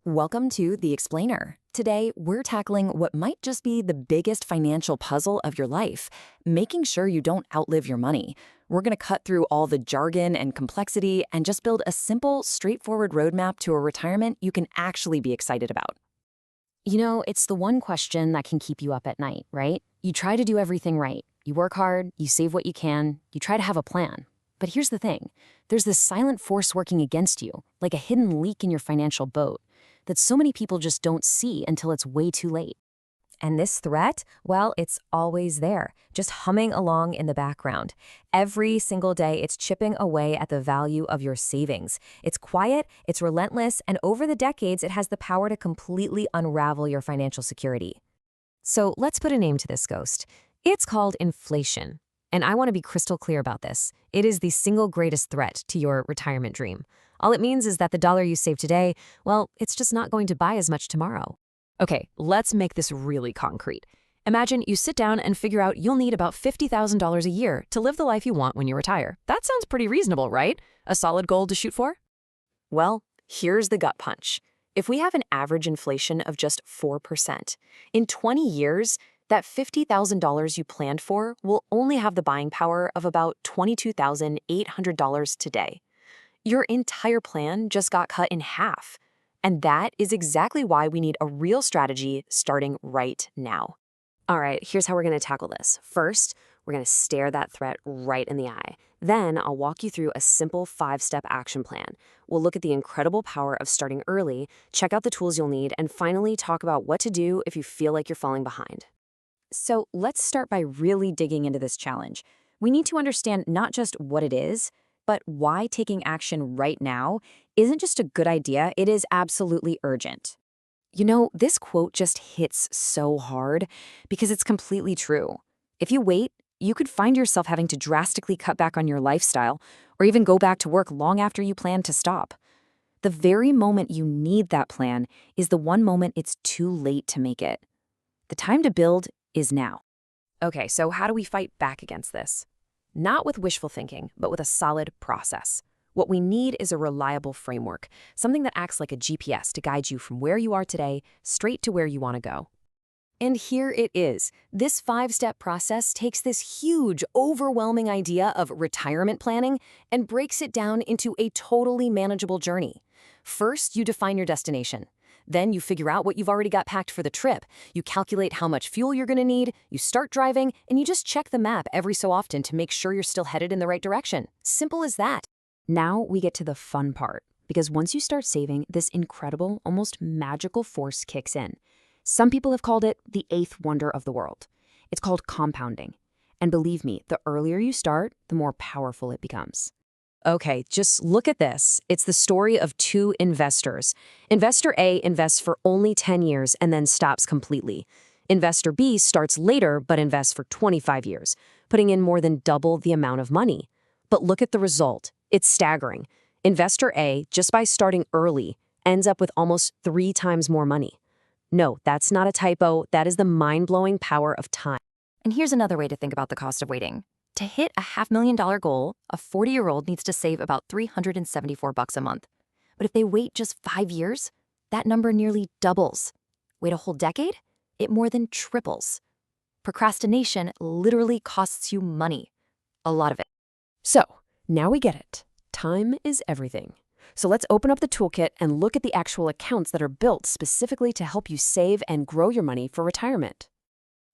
Welcome to The Explainer. Today, we're tackling what might just be the biggest financial puzzle of your life, making sure you don't outlive your money. We're going to cut through all the jargon and complexity and just build a simple, straightforward roadmap to a retirement you can actually be excited about. It's the one question that can keep you up at night, right? You try to do everything right. You work hard, you save what you can, you try to have a plan. But here's the thing. There's this silent force working against you, like a hidden leak in your financial boat, that so many people just don't see until it's way too late. And this threat, well, it's always there, just humming along in the background. Every single day, it's chipping away at the value of your savings. It's quiet, it's relentless, and over the decades, it has the power to completely unravel your financial security. So let's put a name to this ghost. It's called inflation. And I want to be crystal clear about this. It is the single greatest threat to your retirement dream. All it means is that the dollar you save today, well, it's just not going to buy as much tomorrow. Okay, let's make this really concrete. Imagine you sit down and figure out you'll need about $50,000 a year to live the life you want when you retire. That sounds pretty reasonable, right? A solid goal to shoot for? Well, here's the gut punch. If we have an average inflation of just 4%, in 20 years, that $50,000 you planned for will only have the buying power of about $22,800 today. Your entire plan just got cut in half. And that is exactly why we need a real strategy starting right now. All right, here's how we're going to tackle this. First, we're going to stare that threat right in the eye. Then I'll walk you through a simple 5-step action plan. We'll look at the incredible power of starting early, check out the tools you'll need, and finally talk about what to do if you feel like you're falling behind. So let's start by really digging into this challenge. We need to understand not just what it is, but why taking action right now isn't just a good idea, it is absolutely urgent. This quote just hits so hard because it's completely true. If you wait, you could find yourself having to drastically cut back on your lifestyle or even go back to work long after you plan to stop. The very moment you need that plan is the one moment it's too late to make it. The time to build is now. Okay, so how do we fight back against this? Not with wishful thinking, but with a solid process. What we need is a reliable framework, something that acts like a GPS to guide you from where you are today straight to where you want to go. And here it is. This 5-step process takes this huge, overwhelming idea of retirement planning and breaks it down into a totally manageable journey. First, you define your destination. Then you figure out what you've already got packed for the trip. You calculate how much fuel you're going to need, you start driving, and you just check the map every so often to make sure you're still headed in the right direction. Simple as that. Now we get to the fun part, because once you start saving, this incredible, almost magical force kicks in. Some people have called it the 8th wonder of the world. It's called compounding. And believe me, the earlier you start, the more powerful it becomes. Okay, just look at this. It's the story of two investors. Investor A invests for only 10 years and then stops completely. Investor B starts later but invests for 25 years, putting in more than double the amount of money. But look at the result. It's staggering. Investor A, just by starting early, ends up with almost 3 times more money. No, that's not a typo. That is the mind-blowing power of time. And here's another way to think about the cost of waiting. To hit a $500,000 goal, a 40-year-old needs to save about $374 a month. But if they wait just 5 years, that number nearly doubles. Wait a whole decade? It more than triples. Procrastination literally costs you money. A lot of it. So, now we get it. Time is everything. So let's open up the toolkit and look at the actual accounts that are built specifically to help you save and grow your money for retirement.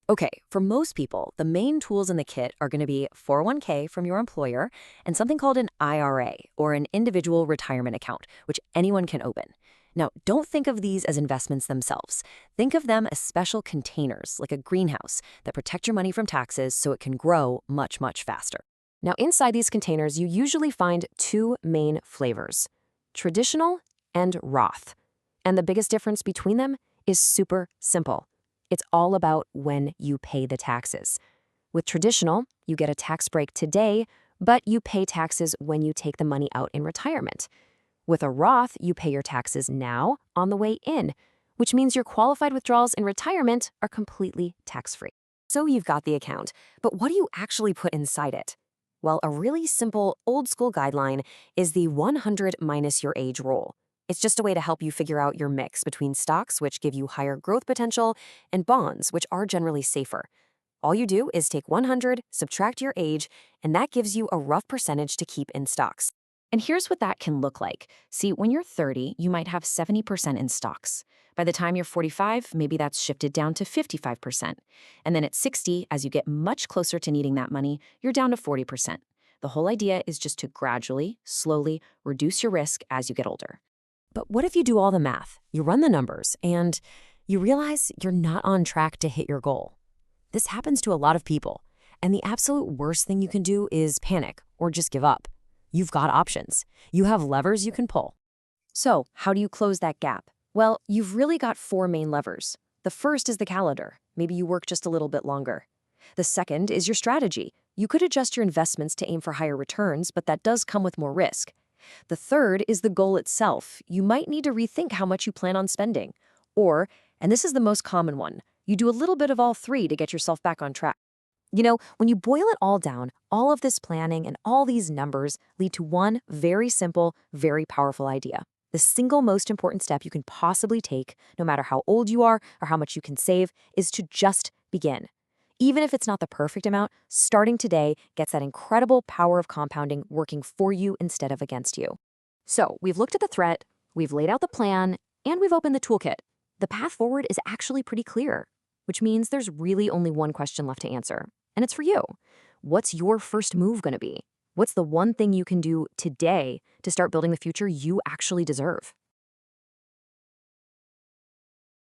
Okay, for most people, the main tools in the kit are going to be 401k from your employer and something called an IRA, or an individual retirement account, which anyone can open. Now, don't think of these as investments themselves. Think of them as special containers, like a greenhouse, that protect your money from taxes so it can grow much, much faster. Now, inside these containers, you usually find 2 main flavors: traditional and Roth. And the biggest difference between them is super simple. It's all about when you pay the taxes. With traditional, you get a tax break today, but you pay taxes when you take the money out in retirement. With a Roth, you pay your taxes now on the way in, which means your qualified withdrawals in retirement are completely tax-free. So you've got the account, but what do you actually put inside it? Well, a really simple, old-school guideline is the 100 minus your age rule. It's just a way to help you figure out your mix between stocks, which give you higher growth potential, and bonds, which are generally safer. All you do is take 100, subtract your age, and that gives you a rough percentage to keep in stocks. And here's what that can look like. See, when you're 30, you might have 70% in stocks. By the time you're 45, maybe that's shifted down to 55%. And then at 60, as you get much closer to needing that money, you're down to 40%. The whole idea is just to gradually, slowly reduce your risk as you get older. But what if you do all the math, you run the numbers, and you realize you're not on track to hit your goal? This happens to a lot of people, and the absolute worst thing you can do is panic or just give up. You've got options. You have levers you can pull. So, how do you close that gap? Well, you've really got 4 main levers. The first is the calendar. Maybe you work just a little bit longer. The second is your strategy. You could adjust your investments to aim for higher returns, but that does come with more risk. The third is the goal itself. You might need to rethink how much you plan on spending. Or, and this is the most common one, you do a little bit of all 3 to get yourself back on track. You know, when you boil it all down, all of this planning and all these numbers lead to one very simple, very powerful idea. The single most important step you can possibly take, no matter how old you are or how much you can save, is to just begin. Even if it's not the perfect amount, starting today gets that incredible power of compounding working for you instead of against you. So, we've looked at the threat, we've laid out the plan, and we've opened the toolkit. The path forward is actually pretty clear, which means there's really only one question left to answer. And it's for you. What's your first move going to be? What's the one thing you can do today to start building the future you actually deserve?